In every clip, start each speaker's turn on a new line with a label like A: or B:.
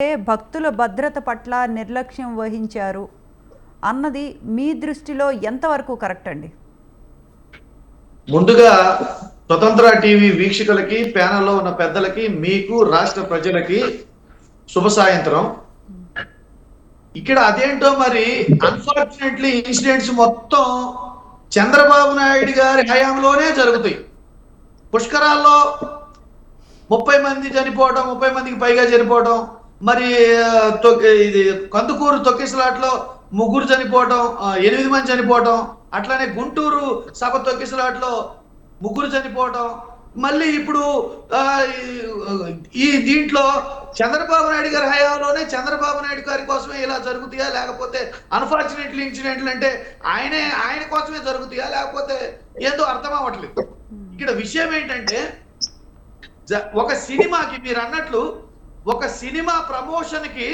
A: భక్తుల భద్రత పట్ల నిర్లక్ష్యం వహించారు అన్నది మీ దృష్టిలో ఎంతవరకు కరెక్ట్ అండి?
B: ముందుగా స్వతంత్ర టీవీ వీక్షకులకి, ప్యానెల్లో ఉన్న పెద్దలకి, మీకు రాష్ట్ర ప్రజలకి శుభ సాయంత్రం. ఇక్కడ అదేంటో మరి అన్ఫార్చునేట్లీ ఇన్సిడెంట్స్ మొత్తం చంద్రబాబు నాయుడు గారి హయాంలోనే జరుగుతాయి. పుష్కరాల్లో 30 మంది చనిపోవడం, 30 మందికి పైగా చనిపోవడం, మరి ఇది కందుకూరు తొక్కిసలాట్లో 3 చనిపోవడం, 8 మంది చనిపోవడం, అట్లానే గుంటూరు సభ తొక్కిసలాట్లో 3 చనిపోవడం, మళ్ళీ ఇప్పుడు ఈ దీంట్లో చంద్రబాబు నాయుడు గారి హయాంలోనే చంద్రబాబు నాయుడు గారి కోసమే ఇలా జరుగుతాయా, లేకపోతే అన్ఫార్చునేట్లీ ఇన్సిడెంట్లు అంటే ఆయన కోసమే జరుగుతాయా, లేకపోతే ఏదో అర్థం అవ్వట్లేదు. ఇక్కడ విషయం ఏంటంటే, ఒక సినిమాకి మీరు అన్నట్లు ఒక సినిమా ప్రమోషన్కి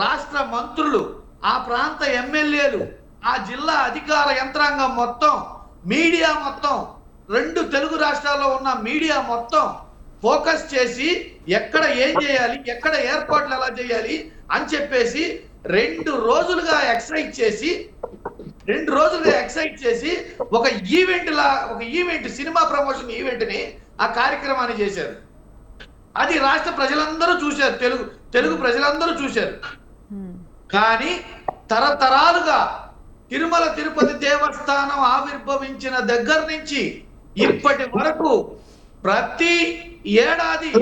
B: రాష్ట్ర మంత్రులు, ఆ ప్రాంత ఎమ్మెల్యేలు, ఆ జిల్లా అధికార యంత్రాంగం మొత్తం, మీడియా మొత్తం, 2 తెలుగు రాష్ట్రాల్లో ఉన్న మీడియా మొత్తం ఫోకస్ చేసి ఎక్కడ ఏం చేయాలి, ఎక్కడ ఏర్పాట్లు ఎలా చేయాలి అని చెప్పేసి 2 రోజులుగా ఎక్సైజ్ చేసి ఒక ఈవెంట్ సినిమా ప్రమోషన్ ఈవెంట్ని ఆ కార్యక్రమాన్ని చేశారు. అది రాష్ట్ర ప్రజలందరూ చూశారు, తెలుగు ప్రజలందరూ చూశారు. కానీ తరతరాలుగా తిరుమల తిరుపతి దేవస్థానం ఆవిర్భవించిన దగ్గర నుంచి ఇప్పటి వరకు ప్రతి ఏడాది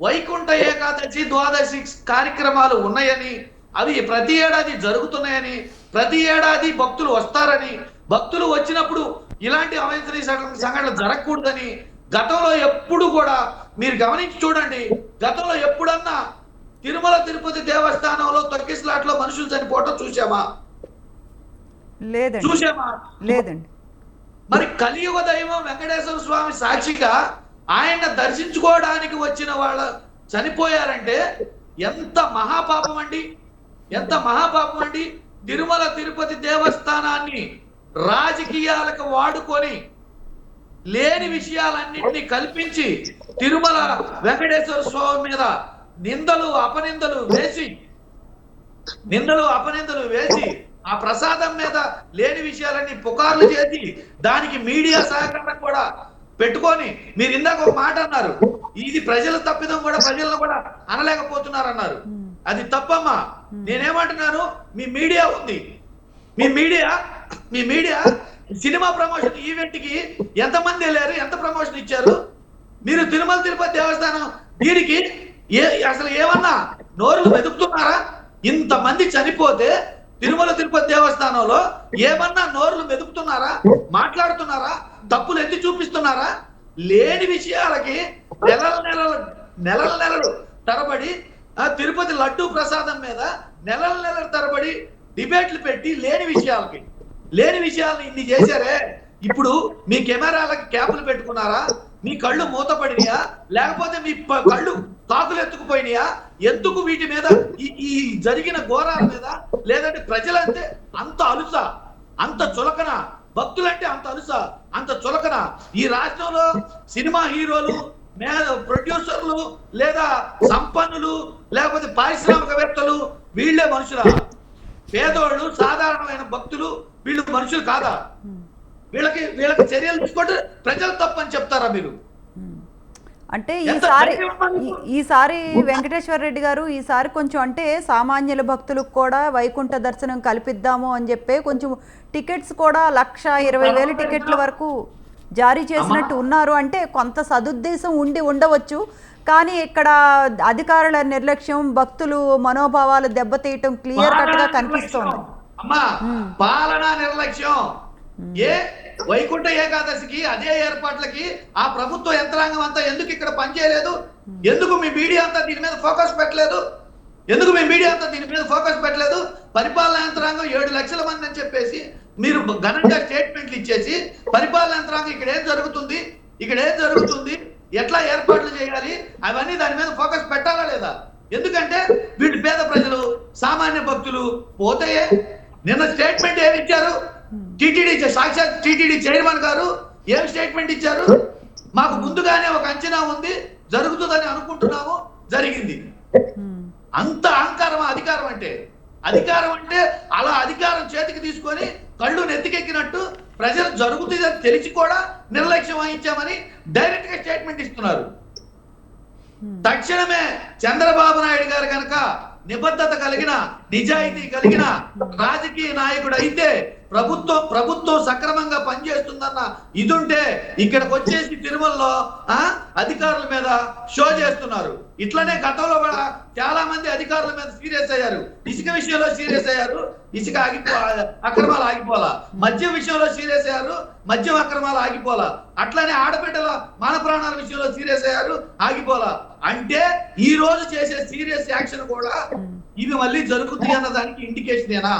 B: వైకుంఠ ఏకాదశి, ద్వాదశి కార్యక్రమాలు ఉన్నాయని, అవి ప్రతి ఏడాది జరుగుతున్నాయని, ప్రతి ఏడాది భక్తులు వస్తారని, భక్తులు వచ్చినప్పుడు ఇలాంటి అవాంఛనీయ సంఘటనలు జరగకూడదని గతంలో ఎప్పుడు కూడా మీరు గమనించి చూడండి, గతంలో ఎప్పుడన్నా తిరుమల తిరుపతి దేవస్థానంలో తొక్కిసలాట్లో మనుషులు చనిపోవటం చూసామా?
A: లేదండి.
B: మరి కలియుగ దైవం వెంకటేశ్వర స్వామి సాక్షిగా ఆయన దర్శించుకోవడానికి వచ్చిన వాళ్ళు చనిపోయారంటే ఎంత మహాపాపం అండి. తిరుమల తిరుపతి దేవస్థానాన్ని రాజకీయాలకు వాడుకొని లేని విషయాలన్నింటినీ కల్పించి తిరుమల వెంకటేశ్వర స్వామి మీద నిందలు అపనిందలు వేసి ఆ ప్రసాదం మీద లేని విషయాలన్నీ పుకార్లు చేసి దానికి మీడియా సహకారం కూడా పెట్టుకొని, మీరు ఇందాక ఒక మాట అన్నారు, ఇది ప్రజల తప్పిదం కూడా, ప్రజలను కూడా అనలేకపోతున్నారు అన్నారు. అది తప్పమ్మా. నేనేమంటున్నాను, మీ మీడియా ఉంది, మీ మీడియా సినిమా ప్రమోషన్ ఈవెంట్ కి ఎంతమంది వెళ్ళారు, ఎంత ప్రమోషన్ ఇచ్చారు? మీరు తిరుమల తిరుపతి దేవస్థానం దీనికి అసలు ఏమన్నా నోరులు మెదుపుతున్నారా? ఇంతమంది చనిపోతే తిరుమల తిరుపతి దేవస్థానంలో ఏమన్నా నోరులు మెదుపుతున్నారా, మాట్లాడుతున్నారా, తప్పులు ఎత్తి చూపిస్తున్నారా? లేని విషయాలకి నెలలు తరబడి తిరుపతి లడ్డూ ప్రసాదం మీద నెలల తరబడి డిబేట్లు పెట్టి లేని విషయాలను ఇన్ని చేశారే. ఇప్పుడు మీ కెమెరాలకి క్యాపులు పెట్టుకున్నారా? మీ కళ్ళు మూతపడినాయా, లేకపోతే మీ కళ్ళు కాకులు ఎత్తుకుపోయినాయా? ఎందుకు వీటి మీద ఈ జరిగిన ఘోరాల మీద? లేదంటే ప్రజలంటే అంత అలుస, అంత చులకన, భక్తులంటే అంత అలుస, అంత చులకన? ఈ రాష్ట్రంలో సినిమా హీరోలు, ప్రొడ్యూసర్లు, లేదా సంపన్నులు, లేకపోతే పారిశ్రామికవేత్తలు వీళ్ళే మనుషులా? పేదోళ్ళు, సాధారణమైన భక్తులు వీళ్ళు మనుషులు కాదా? వీళ్ళకి చర్యలు తీసుకుంటే ప్రజలు తప్పని చెప్తారా మీరు?
A: అంటే ఈసారి వెంకటేశ్వర రెడ్డి గారు ఈసారి కొంచెం అంటే సామాన్యుల భక్తులకు కూడా వైకుంఠ దర్శనం కల్పిద్దాము అని చెప్పి కొంచెం టికెట్స్ కూడా 1,20,000 టికెట్ల వరకు జారీ చేసినట్టు ఉన్నారు. అంటే కొంత సదుద్దేశం ఉండవచ్చు, కానీ ఇక్కడ అధికారుల నిర్లక్ష్యం, భక్తులు మనోభావాలు దెబ్బతీయటం క్లియర్ కట్ గా కనిపిస్తోంది.
B: పాలనా నిర్లక్ష్యం. వైకుంఠ ఏకాదశికి అదే ఏర్పాట్లకి ఆ ప్రభుత్వ యంత్రాంగం అంతా ఎందుకు ఇక్కడ పనిచేయలేదు? ఎందుకు మీ మీడియా అంతా దీని మీద ఫోకస్ పెట్టలేదు? పరిపాలనా యంత్రాంగం 7 లక్షల మంది అని చెప్పేసి మీరు ఘనంగా స్టేట్మెంట్లు ఇచ్చేసి, పరిపాలనా యంత్రాంగం ఇక్కడ ఏం జరుగుతుంది, ఎట్లా ఏర్పాట్లు చేయాలి, అవన్నీ దాని మీద ఫోకస్ పెట్టాలా లేదా? ఎందుకంటే వీళ్ళు పేద ప్రజలు, సామాన్య భక్తులు పోతే నిన్న స్టేట్మెంట్ ఏమి ఇచ్చారు? సాక్షాత్ టీటీడీ చైర్మన్ గారు ఏం స్టేట్మెంట్ ఇచ్చారు? మాకు ముందుగానే ఒక అంచనా ఉంది, జరుగుతుందని అనుకుంటున్నాము, జరిగింది. అంత అహంకారం అధికారం అంటే అలా అధికారం చేతికి తీసుకొని కళ్ళు నెత్తికెక్కినట్టు ప్రజలు జరుగుతుందని తెలిసి కూడా నిర్లక్ష్యం వహించామని డైరెక్ట్ గా స్టేట్మెంట్ ఇస్తున్నారు. తక్షణమే చంద్రబాబు నాయుడు గారు కనుక నిబద్ధత కలిగిన నిజాయితీ కలిగిన రాజకీయ నాయకుడు అయితే ప్రభుత్వం సక్రమంగా పనిచేస్తుందన్న ఇదుంటే ఇక్కడికి వచ్చేసి తిరుమలలో అధికారుల మీద షో చేస్తున్నారు. ఇట్లనే గతంలో కూడా చాలా మంది అధికారుల మీద సీరియస్ అయ్యారు. ఇసుక విషయంలో సీరియస్ అయ్యారు, ఇసుక అక్రమాలు ఆగిపోలా. మద్యం విషయంలో సీరియస్ అయ్యారు, మద్యం అక్రమాలు ఆగిపోలా. అట్లనే ఆడబిడ్డల మాన ప్రాణాల విషయంలో సీరియస్ అయ్యారు, ఆగిపోలా. అంటే ఈ రోజు చేసే సీరియస్ యాక్షన్ కూడా ఇవి మళ్ళీ జరుగుతాయి అన్న దానికి ఇండికేషనేనా?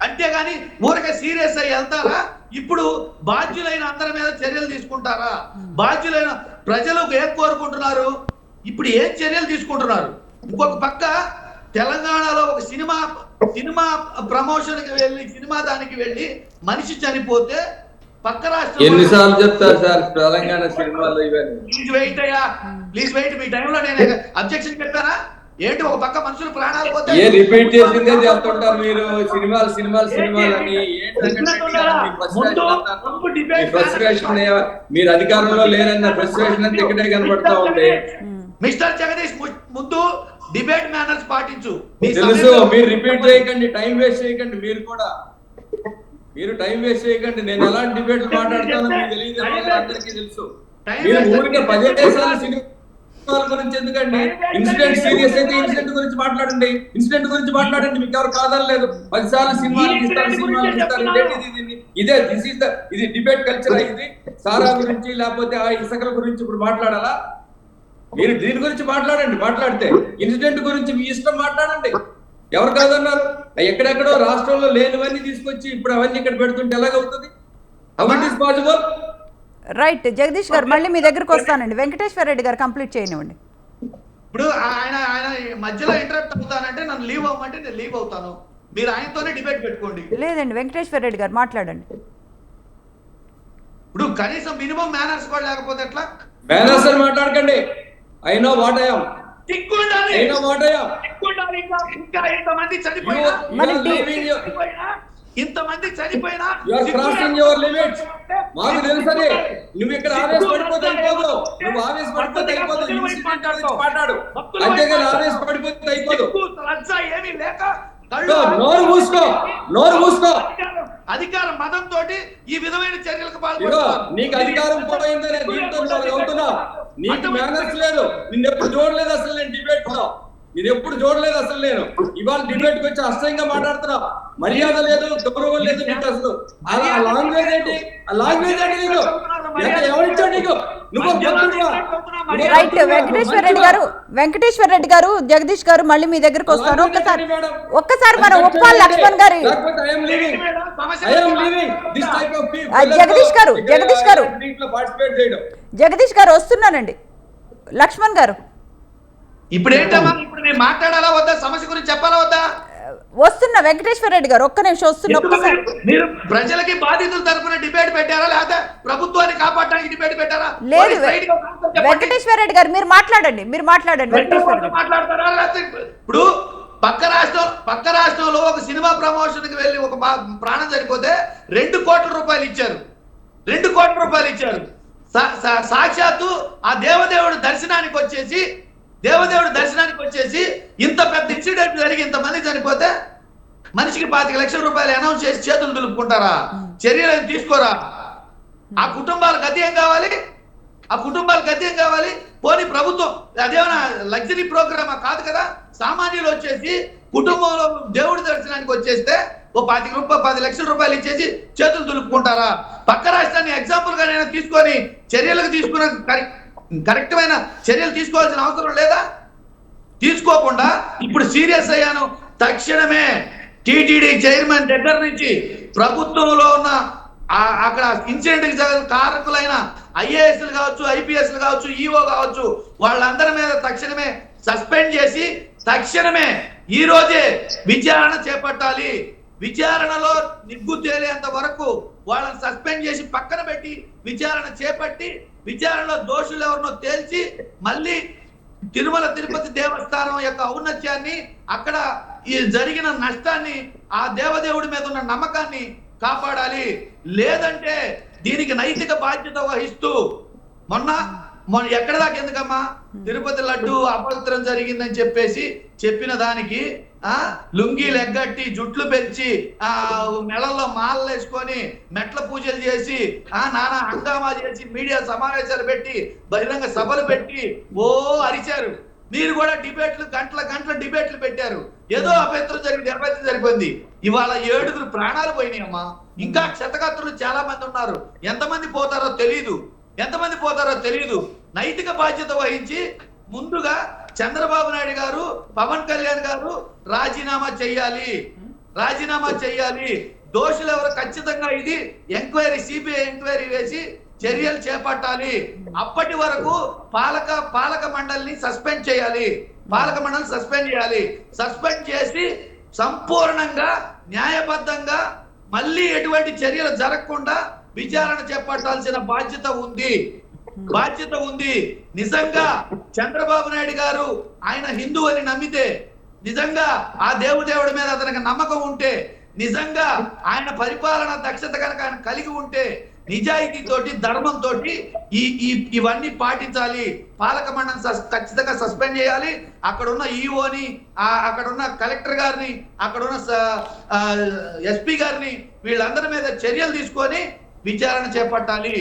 B: అంతేగాని ఊరకే సీరియస్ అయ్యి వెళ్తారా? ఇప్పుడు బాధ్యులైన అందరి మీద చర్యలు తీసుకుంటారా? బాధ్యులైన ప్రజలు ఏం కోరుకుంటున్నారు? ఇప్పుడు ఏం చర్యలు తీసుకుంటున్నారు? ఇంకొక పక్క తెలంగాణలో ఒక సినిమా ప్రమోషన్ కి వెళ్ళి సినిమా దానికి వెళ్ళి మనిషి చనిపోతే పక్క రాష్ట్రం
C: ఎన్నిసార్లు చెప్తారు సార్ తెలంగాణ సినిమాలో ఇవన్నీ?
B: Please wait. మీ టైంలో నేను అబ్జెక్షన్ పెట్టానా ఏంటి? ఒక పక్క మనుషులు ప్రాణాలు పోతే
C: ఏ రిపీట్ చేసిందే చెప్తుంటారు మీరు. సినిమాలు అని ఫ్రస్ట్రేషన్ మీరు అధికారంలో లేరన్న ఫ్రస్ట్రేషన్ అంతా ఇక్కడే కనబడతా ఉంటే.
B: మిస్టర్ జగదీష్ ముందు డిబేట్ మేనర్స్ పాటించు.
C: తెలుసు, మీరు రిపీట్ చేయకండి, టైం వేస్ట్ చేయకండి. మీరు టైం వేస్ట్ చేయకండి. నేను ఎలాంటి డిబేట్లు మాట్లాడతానో మీకు తెలియదు, అందరికీ తెలుసు. మీరు ఊరికే 10 దేశాల సినిమాల గురించి ఎందుకండి? ఇన్సిడెంట్ సీరియస్ అయితే ఇన్సిడెంట్ గురించి మాట్లాడండి. మీకు ఎవరు కాదనలేదు. 10 సార్లు సినిమాలు ఇస్తారు. ఇది డిబేట్ కల్చర్. ఇది సారా గురించి లేకపోతే ఆ ఇసుకల గురించి ఇప్పుడు మాట్లాడాలా? మీరు దీని గురించి మాట్లాడితే ఇన్సిడెంట్ గురించి మీ ఇష్టం మాట్లాడండి. ఎవరు కాదన్నారు? ఎక్కడెక్కడో రాష్ట్రంలో లేనివన్నీ తీసుకొచ్చి ఇప్పుడు అవన్నీ ఇక్కడ పెడుతుంటే ఎలాగవుతుంది? How it is possible?
A: Right Jagadish garu, మళ్ళీ మీ దగ్గరకు వస్తానండి. వెంకటేశ్వర రెడ్డి గారు కంప్లీట్ చేయనివ్వండి.
B: ఇప్పుడు ఆయన మధ్యలో ఇంటరప్ట్ అవుతానంటే నన్ను లీవ్ అవ్వమంటే నేను లీవ్ అవుతాను. మీరు ఆయనతోనే డిబేట్ పెట్టుకోండి.
A: లేదండి, వెంకటేశ్వర రెడ్డి గారు మాట్లాడండి.
B: ఇప్పుడు కనీసం మినిమం మేనర్స్ కూడా లేకపోతే ఎట్లా?
C: మేనర్స్ అని మాట్లాడకండి. I know what I am.
B: ఇంకా ఇంతమంది చనిపోయినా
C: మాకు తెలుసని నువ్వు ఇక్కడ ఆవేశపడిపోతే అయిపోదు. అంతేగాని ఆవేశపడిపోతే అయిపోదు.
B: ఏమీ లేక
C: నోరు మూసుకో.
B: అధికార మతంతో ఈ విధమైన చర్యలకు
C: నీకు అధికారం పోయిందనే దీంతో అవుతున్నా. నీకు మేనర్స్ లేదు. నిన్నెప్పుడు చూడలేదు అసలు నేను డిబేట్ లో. నేను ఇవాళ డిబేట్ కి వచ్చి అసహ్యంగా మాట్లాడుతున్నా. మర్యాద లేదు, గౌరవం లేదు నీకు అసలు. అలా లాంగ్వేజ్ ఏంటి? నీకు ఎవరిచ్చాడు? నీకు
A: రైట్ వెంకటేశ్వర రెడ్డి గారు జగదీష్ గారు మళ్ళీ మీ దగ్గరకు వస్తారు. ఒక్కసారి మన ఉప్పాల్ లక్ష్మణ్ గారి జగదీష్ గారు వస్తున్నానండి. లక్ష్మణ్ గారు
B: ఇప్పుడు ఏంటమ్మా? ఇప్పుడు నేను మాట్లాడాలా వద్దా? సమస్య గురించి చెప్పాలా వద్దా?
A: వస్తున్నా వెంకటేశ్వర రెడ్డి గారు, ఒక్క నిమిషం వస్తున్నా. ఒక్కసారి
B: మీరు ప్రజలకి బాధితుల తరపున డిబేట్ పెట్టారా లేదా ప్రభుత్వాన్ని కాపాడడానికి డిబేట్ పెట్టారా?
A: లేదు వెంకటేశ్వర రెడ్డి గారు మీరు మాట్లాడండి.
B: మాట్లాడతారా? ఇప్పుడు పక్క రాష్ట్రంలో ఒక సినిమా ప్రమోషన్ కి వెళ్ళి ఒక ప్రాణం చనిపోతే 2 కోట్ల రూపాయలు ఇచ్చారు. 2 కోట్ల రూపాయలు ఇచ్చారు. సాక్షాత్తు ఆ దేవదేవుడు దర్శనానికి వచ్చేసి ఇంత పెద్ద ఇన్సిడెంట్ జరిగి ఇంతమంది చనిపోతే మనిషికి 25 లక్షల రూపాయలు అనౌన్స్ చేసి చేతులు దులుపుకుంటారా? చర్యలు తీసుకోరా? ఆ కుటుంబాలకు గతి ఏం కావాలి? పోనీ ప్రభుత్వం అదేమన్నా లగ్జరీ ప్రోగ్రామా కాదు కదా. సామాన్యులు వచ్చేసి కుటుంబంలో దేవుడి దర్శనానికి వచ్చేస్తే ఓ 10 లక్షల రూపాయలు ఇచ్చేసి చేతులు దులుపుకుంటారా? పక్క రాష్ట్రాన్ని ఎగ్జాంపుల్ గా నేను తీసుకొని కరెక్ట్మైన చర్యలు తీసుకోవాల్సిన అవసరం లేదా? తీసుకోకుండా ఇప్పుడు సీరియస్ అయ్యాను. తక్షణమే టీటీడీ చైర్మన్ దగ్గర నుంచి ప్రభుత్వంలో ఉన్న అక్కడ ఇన్సిడెంట్ కారకులైన ఐఏఎస్లు కావచ్చు, ఐపీఎస్లు కావచ్చు, ఈఓ కావచ్చు, వాళ్ళందరి మీద తక్షణమే సస్పెండ్ చేసి తక్షణమే ఈ రోజే విచారణ చేపట్టాలి. విచారణలో నిగ్గు తేలేంత వరకు వాళ్ళని సస్పెండ్ చేసి పక్కన పెట్టి విచారణ చేపట్టి విచారణలో దోషులు ఎవరినో తేల్చి మళ్ళీ తిరుమల తిరుపతి దేవస్థానం యొక్క ఔన్నత్యాన్ని, అక్కడ ఈ జరిగిన నష్టాన్ని, ఆ దేవదేవుడి మీద ఉన్న నమ్మకాన్ని కాపాడాలి. లేదంటే దీనికి నైతిక బాధ్యత వహిస్తూ మొన్న ఎక్కడ దాకా ఎందుకమ్మా, తిరుపతి లడ్డు అపవిత్రం జరిగిందని చెప్పేసి చెప్పిన దానికి లుంగీలు ఎగ్గట్టి, జుట్లు పెంచి, మెడల్లో మాలలు వేసుకొని, మెట్ల పూజలు చేసి, నానా హంగామా చేసి, మీడియా సమావేశాలు పెట్టి, బహిరంగ సభలు పెట్టి అరిచారు. మీరు కూడా డిబేట్లు గంటల డిబేట్లు పెట్టారు. ఏదో అపవిత్రం జరిగింది, అపవిత్రం జరిగింది. ఇవాళ 7 ప్రాణాలు పోయినాయమ్మా. ఇంకా క్షతగాత్రులు చాలా మంది ఉన్నారు. ఎంతమంది పోతారో తెలియదు. నైతిక బాధ్యత వహించి ముందుగా చంద్రబాబు నాయుడు గారు, పవన్ కళ్యాణ్ గారు రాజీనామా చెయ్యాలి. దోషులు ఎవరు ఖచ్చితంగా ఇది ఎంక్వైరీ, సిబిఐ ఎంక్వైరీ వేసి చర్యలు చేపట్టాలి. అప్పటి వరకు పాలక మండలిని సస్పెండ్ చేయాలి. సస్పెండ్ చేసి సంపూర్ణంగా న్యాయబద్ధంగా మళ్ళీ ఎటువంటి చర్యలు జరగకుండా విచారణ చేపట్టాల్సిన బాధ్యత ఉంది. నిజంగా చంద్రబాబు నాయుడు గారు ఆయన హిందూ అని నమ్మితే, నిజంగా ఆ దేవుడి మీద అతనికి నమ్మకం ఉంటే, నిజంగా ఆయన పరిపాలన దక్షత కనుక ఆయన కలిగి ఉంటే, నిజాయితీతోటి, ధర్మంతో ఇవన్నీ పాటించాలి. పాలక మండలిని ఖచ్చితంగా సస్పెండ్ చేయాలి. అక్కడున్న ఈఓని, అక్కడున్న కలెక్టర్ గారిని, అక్కడున్న ఎస్పీ గారిని, వీళ్ళందరి మీద చర్యలు తీసుకొని విచారణ చేపట్టాలి.